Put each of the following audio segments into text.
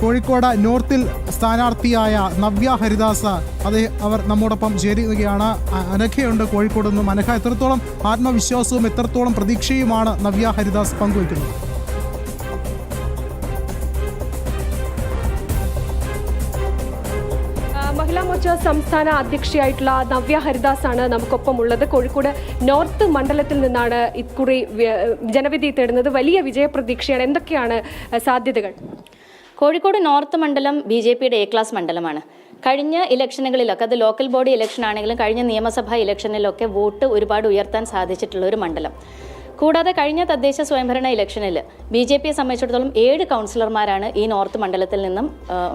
കോഴിക്കോട് നോർത്തിൽ സ്ഥാനാർത്ഥിയായ നവ്യ ഹരിദാസ് അവർ നമ്മോടൊപ്പം ചേരുകയാണ്. അനഘയുണ്ട് കോഴിക്കോട് നിന്നും. അനഘ, എത്രത്തോളം ആത്മവിശ്വാസവും എത്രത്തോളം പ്രതീക്ഷയുമാണ് നവ്യ ഹരിദാസ് പങ്കുവയ്ക്കുന്നത്? മഹിളാ മോർച്ച സംസ്ഥാന അധ്യക്ഷയായിട്ടുള്ള നവ്യ ഹരിദാസ് ആണ് നമുക്കൊപ്പം ഉള്ളത്. കോഴിക്കോട് നോർത്ത് മണ്ഡലത്തിൽ നിന്നാണ് ഇക്കുറി ജനവിധി തേടുന്നത്. വലിയ വിജയപ്രതീക്ഷയാണ്. എന്തൊക്കെയാണ് സാധ്യതകൾ? കോഴിക്കോട് നോർത്ത് മണ്ഡലം BJPയുടെ A ക്ലാസ് മണ്ഡലമാണ്. കഴിഞ്ഞ ഇലക്ഷനുകളിലൊക്കെ, അത് ലോക്കൽ ബോഡി ഇലക്ഷൻ ആണെങ്കിലും കഴിഞ്ഞ നിയമസഭാ ഇലക്ഷനിലൊക്കെ വോട്ട് ഒരുപാട് ഉയർത്താൻ സാധിച്ചിട്ടുള്ള ഒരു മണ്ഡലം. കൂടാതെ കഴിഞ്ഞ തദ്ദേശ സ്വയംഭരണ ഇലക്ഷനിൽ BJPയെ സംബന്ധിച്ചിടത്തോളം 7 കൗൺസിലർമാരാണ് ഈ നോർത്ത് മണ്ഡലത്തിൽ നിന്നും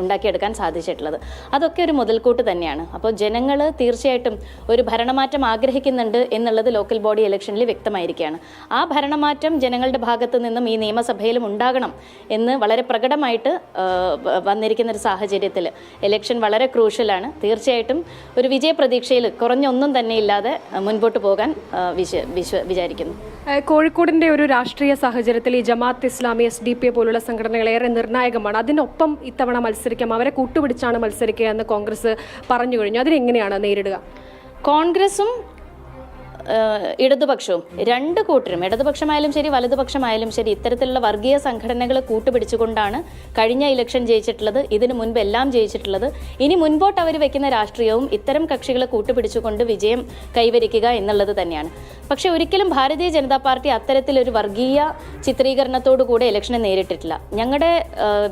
ഉണ്ടാക്കിയെടുക്കാൻ സാധിച്ചിട്ടുള്ളത്. അതൊക്കെ ഒരു മുതൽക്കൂട്ട് തന്നെയാണ്. അപ്പോൾ ജനങ്ങൾ തീർച്ചയായിട്ടും ഒരു ഭരണമാറ്റം ആഗ്രഹിക്കുന്നുണ്ട് എന്നുള്ളത് ലോക്കൽ ബോഡി ഇലക്ഷനിൽ വ്യക്തമായിരിക്കുകയാണ്. ആ ഭരണമാറ്റം ജനങ്ങളുടെ ഭാഗത്തു നിന്നും ഈ നിയമസഭയിലും ഉണ്ടാകണം എന്ന് വളരെ പ്രകടമായിട്ട് വന്നിരിക്കുന്ന ഒരു സാഹചര്യത്തിൽ ഇലക്ഷൻ വളരെ ക്രൂഷ്യലാണ്. തീർച്ചയായിട്ടും ഒരു വിജയപ്രതീക്ഷയിൽ കുറഞ്ഞൊന്നും തന്നെ ഇല്ലാതെ മുൻപോട്ട് പോകാൻ വിചാരിക്കുന്നു. കോഴിക്കോടിന്റെ ഒരു രാഷ്ട്രീയ സാഹചര്യത്തിൽ ഈ ജമാഅത്ത് ഇസ്ലാമി, SDP പോലുള്ള സംഘടനകൾ ഏറെ നിർണായകമാണ്. അതിനൊപ്പം ഇത്തവണ മത്സരിക്കാം, അവരെ കൂട്ടുപിടിച്ചാണ് മത്സരിക്കുക എന്ന് കോൺഗ്രസ് പറഞ്ഞു കഴിഞ്ഞു. അതിനെങ്ങനെയാണ് നേരിടുക? കോൺഗ്രസും ഇടതുപക്ഷവും രണ്ട് കൂട്ടരും, ഇടതുപക്ഷമായാലും ശരി വലതുപക്ഷമായാലും ശരി, ഇത്തരത്തിലുള്ള വർഗീയ സംഘടനകൾ കൂട്ടുപിടിച്ചുകൊണ്ടാണ് കഴിഞ്ഞ ഇലക്ഷൻ ജയിച്ചിട്ടുള്ളത്, ഇതിനു മുൻപ് എല്ലാം ജയിച്ചിട്ടുള്ളത്. ഇനി മുൻപോട്ട് അവർ വെക്കുന്ന രാഷ്ട്രീയവും ഇത്തരം കക്ഷികളെ കൂട്ടുപിടിച്ചുകൊണ്ട് വിജയം കൈവരിക്കുക എന്നുള്ളത് തന്നെയാണ്. പക്ഷെ ഒരിക്കലും ഭാരതീയ ജനതാ പാർട്ടി അത്തരത്തിലൊരു വർഗീയ ചിത്രീകരണത്തോടു കൂടെ ഇലക്ഷനെ നേരിട്ടിട്ടില്ല. ഞങ്ങളുടെ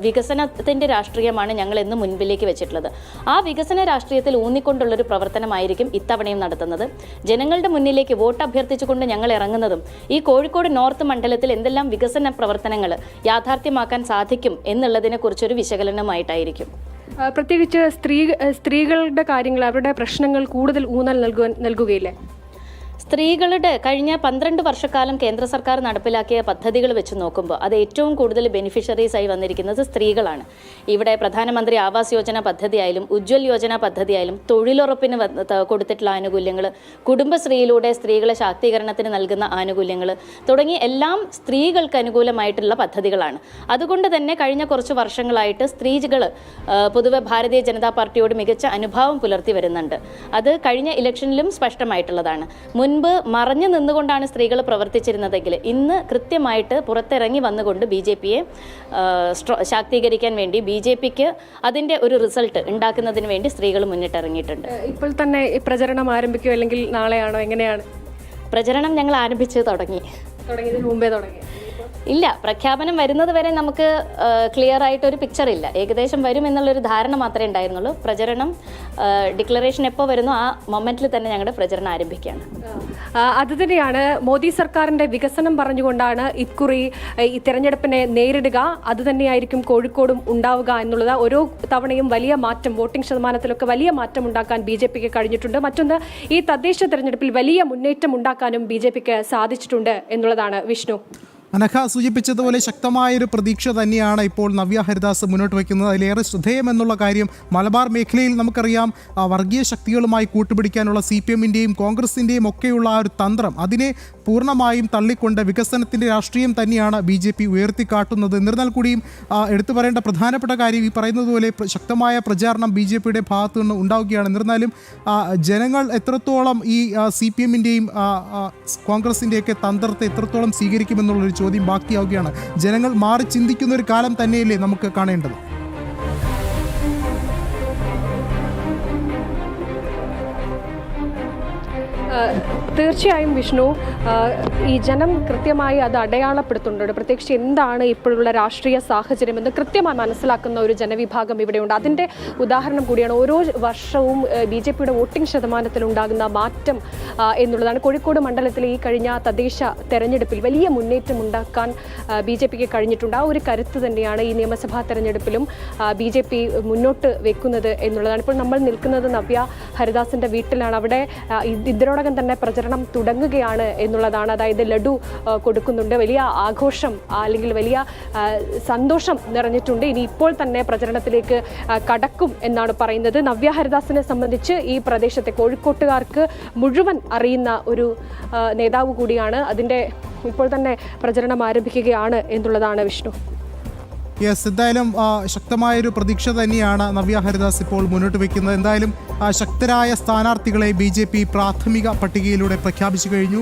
വികസനത്തിൻ്റെ രാഷ്ട്രീയമാണ് ഞങ്ങൾ എന്ന് മുൻപിലേക്ക് വെച്ചിട്ടുള്ളത്. ആ വികസന രാഷ്ട്രീയത്തിൽ ഊന്നിക്കൊണ്ടുള്ളൊരു പ്രവർത്തനമായിരിക്കും ഇത്തവണയും നടത്തുന്നത്. ജനങ്ങളുടെ മുന്നിലേക്ക് വോട്ട് അഭ്യർത്ഥിച്ചുകൊണ്ട് ഞങ്ങൾ ഇറങ്ങുന്നതും ഈ കോഴിക്കോട് നോർത്ത് മണ്ഡലത്തിൽ എന്തെല്ലാം വികസന പ്രവർത്തനങ്ങൾ യാഥാർത്ഥ്യമാക്കാൻ സാധിക്കും എന്നുള്ളതിനെ കുറിച്ചൊരു വിശകലനമായിട്ടായിരിക്കും. പ്രത്യേകിച്ച് സ്ത്രീകളുടെ കാര്യങ്ങൾ, അവരുടെ പ്രശ്നങ്ങൾ കൂടുതൽ ഊന്നൽ നൽകുകയില്ലേ? സ്ത്രീകളുടെ കഴിഞ്ഞ 12 വർഷക്കാലം കേന്ദ്ര സർക്കാർ നടപ്പിലാക്കിയ പദ്ധതികൾ വെച്ച് നോക്കുമ്പോൾ അത് ഏറ്റവും കൂടുതൽ ബെനിഫിഷ്യറീസായി വന്നിരിക്കുന്നത് സ്ത്രീകളാണ്. ഇവിടെ പ്രധാനമന്ത്രി ആവാസ് യോജന പദ്ധതിയായാലും ഉജ്ജ്വൽ യോജന പദ്ധതിയായാലും തൊഴിലുറപ്പിന് കൊടുത്തിട്ടുള്ള ആനുകൂല്യങ്ങൾ, കുടുംബശ്രീയിലൂടെ സ്ത്രീകളെ ശാക്തീകരണത്തിന് നൽകുന്ന ആനുകൂല്യങ്ങൾ തുടങ്ങി എല്ലാം സ്ത്രീകൾക്ക് അനുകൂലമായിട്ടുള്ള പദ്ധതികളാണ്. അതുകൊണ്ട് തന്നെ കഴിഞ്ഞ കുറച്ച് വർഷങ്ങളായിട്ട് സ്ത്രീകൾ പൊതുവെ ഭാരതീയ ജനതാ പാർട്ടിയോട് മികച്ച അനുഭാവം പുലർത്തി വരുന്നുണ്ട്. അത് കഴിഞ്ഞ ഇലക്ഷനിലും സ്പഷ്ടമായിട്ടുള്ളതാണ്. മുൻപ് മറഞ്ഞു നിന്നുകൊണ്ടാണ് സ്ത്രീകൾ പ്രവർത്തിച്ചിരുന്നതെങ്കിൽ ഇന്ന് കൃത്യമായിട്ട് പുറത്തിറങ്ങി വന്നുകൊണ്ട് BJPയെ ശാക്തീകരിക്കാൻ വേണ്ടി, BJPക്ക് അതിൻ്റെ ഒരു റിസൾട്ട് ഉണ്ടാക്കുന്നതിന് വേണ്ടി സ്ത്രീകൾ മുന്നിട്ടിറങ്ങിയിട്ടുണ്ട്. ഇപ്പോൾ തന്നെ പ്രചരണം ആരംഭിക്കുമോ അല്ലെങ്കിൽ നാളെയാണോ, എങ്ങനെയാണ്? പ്രചരണം ഞങ്ങൾ തുടങ്ങിയതിന് മുമ്പേ തുടങ്ങി? ഇല്ല, പ്രഖ്യാപനം വരുന്നത് വരെ നമുക്ക് ക്ലിയർ ആയിട്ടൊരു പിക്ചർ ഇല്ല. ഏകദേശം വരും എന്നുള്ളൊരു ധാരണ മാത്രമേ ഉണ്ടായിരുന്നുള്ളൂ. പ്രചരണം ഡിക്ലറേഷൻ എപ്പോൾ വരുന്നോ ആ മൊമെന്റിൽ തന്നെ ഞങ്ങളുടെ പ്രചരണം ആരംഭിക്കുകയാണ്. അതുതന്നെയാണ് മോദി സർക്കാരിന്റെ വികസനം പറഞ്ഞുകൊണ്ടാണ് ഇക്കുറി ഈ തെരഞ്ഞെടുപ്പിനെ നേരിടുക. അതുതന്നെയായിരിക്കും കോഴിക്കോടും ഉണ്ടാവുക എന്നുള്ളത്. ഓരോ തവണയും വലിയ മാറ്റം, വോട്ടിംഗ് ശതമാനത്തിലൊക്കെ വലിയ മാറ്റം ഉണ്ടാക്കാൻ BJPക്ക് കഴിഞ്ഞിട്ടുണ്ട്. മറ്റൊന്ന്, ഈ തദ്ദേശ തെരഞ്ഞെടുപ്പിൽ വലിയ മുന്നേറ്റം ഉണ്ടാക്കാനും BJPക്ക് സാധിച്ചിട്ടുണ്ട് എന്നുള്ളതാണ്. വിഷ്ണു, അനഘ സൂചിപ്പിച്ചതുപോലെ ശക്തമായൊരു പ്രതീക്ഷ തന്നെയാണ് ഇപ്പോൾ നവ്യ ഹരിദാസ് മുന്നോട്ട് വയ്ക്കുന്നത്. അതിലേറെ ശ്രദ്ധേയമെന്നുള്ള കാര്യം, മലബാർ മേഖലയിൽ നമുക്കറിയാം വർഗീയ ശക്തികളുമായി കൂട്ടുപിടിക്കാനുള്ള CPMൻ്റെയും കോൺഗ്രസിൻ്റെയും ഒക്കെയുള്ള ആ ഒരു തന്ത്രം, അതിനെ പൂർണ്ണമായും തള്ളിക്കൊണ്ട് വികസനത്തിൻ്റെ രാഷ്ട്രീയം തന്നെയാണ് BJP ഉയർത്തിക്കാട്ടുന്നത്. എന്നിരുന്നാൽ കൂടിയും എടുത്തു പറയേണ്ട പ്രധാനപ്പെട്ട കാര്യം, ഈ പറയുന്നത് പോലെ ശക്തമായ പ്രചാരണം BJPയുടെ ഭാഗത്തു നിന്ന് ഉണ്ടാവുകയാണ്. എന്നിരുന്നാലും ജനങ്ങൾ എത്രത്തോളം ഈ CPMൻ്റെയും കോൺഗ്രസിൻ്റെയൊക്കെ തന്ത്രത്തെ എത്രത്തോളം സ്വീകരിക്കുമെന്നുള്ളൊരു ചോദ്യം ബാക്കിയാവുകയാണ്. ജനങ്ങൾ മാറി ചിന്തിക്കുന്ന ഒരു കാലം തന്നെയല്ലേ നമുക്ക് കാണേണ്ടത്? തീർച്ചയായും വിഷ്ണു, ഈ ജനം കൃത്യമായി അത് അടയാളപ്പെടുത്തുന്നുണ്ട്. പ്രത്യേകിച്ച് എന്താണ് ഇപ്പോഴുള്ള രാഷ്ട്രീയ സാഹചര്യം എന്ന് കൃത്യമായി മനസ്സിലാക്കുന്ന ഒരു ജനവിഭാഗം ഇവിടെയുണ്ട്. അതിൻ്റെ ഉദാഹരണം കൂടിയാണ് ഓരോ വർഷവും BJPയുടെ വോട്ടിംഗ് ശതമാനത്തിലുണ്ടാകുന്ന മാറ്റം എന്നുള്ളതാണ്. കോഴിക്കോട് മണ്ഡലത്തിലെ ഈ കഴിഞ്ഞ തദ്ദേശ തെരഞ്ഞെടുപ്പിൽ വലിയ മുന്നേറ്റം ഉണ്ടാക്കാൻ BJPക്ക് കഴിഞ്ഞിട്ടുണ്ട്. ആ ഒരു കരുത്ത് തന്നെയാണ് ഈ നിയമസഭാ തെരഞ്ഞെടുപ്പിലും BJP മുന്നോട്ട് വെക്കുന്നത് എന്നുള്ളതാണ്. ഇപ്പോൾ നമ്മൾ നിൽക്കുന്നത് നവ്യ ഹരിദാസിൻ്റെ വീട്ടിലാണ്. അവിടെ ഇതിനോടകം തന്നെ പ്രചരണം തുടങ്ങുകയാണ് എന്നുള്ളതാണ്. അതായത് ലഡു കൊടുക്കുന്നുണ്ട്. വലിയ ആഘോഷം അല്ലെങ്കിൽ വലിയ സന്തോഷം നിറഞ്ഞിട്ടുണ്ട്. ഇനി ഇപ്പോൾ തന്നെ പ്രചരണത്തിലേക്ക് കടക്കും എന്നാണ് പറയുന്നത്. നവ്യ ഹരിദാസിനെ സംബന്ധിച്ച് ഈ പ്രദേശത്തെ കോഴിക്കോട്ടുകാർക്ക് മുഴുവൻ അറിയുന്ന ഒരു നേതാവ് കൂടിയാണ്. അതിൻ്റെ ഇപ്പോൾ തന്നെ പ്രചരണം ആരംഭിക്കുകയാണ് എന്നുള്ളതാണ് വിഷ്ണു. യെസ്, എന്തായാലും ശക്തമായൊരു പ്രതീക്ഷ തന്നെയാണ് നവ്യ ഹരിദാസ് ഇപ്പോൾ മുന്നോട്ട് വയ്ക്കുന്നത്. എന്തായാലും ശക്തരായ സ്ഥാനാർത്ഥികളെ BJP പ്രാഥമിക പട്ടികയിലൂടെ പ്രഖ്യാപിച്ചു കഴിഞ്ഞു.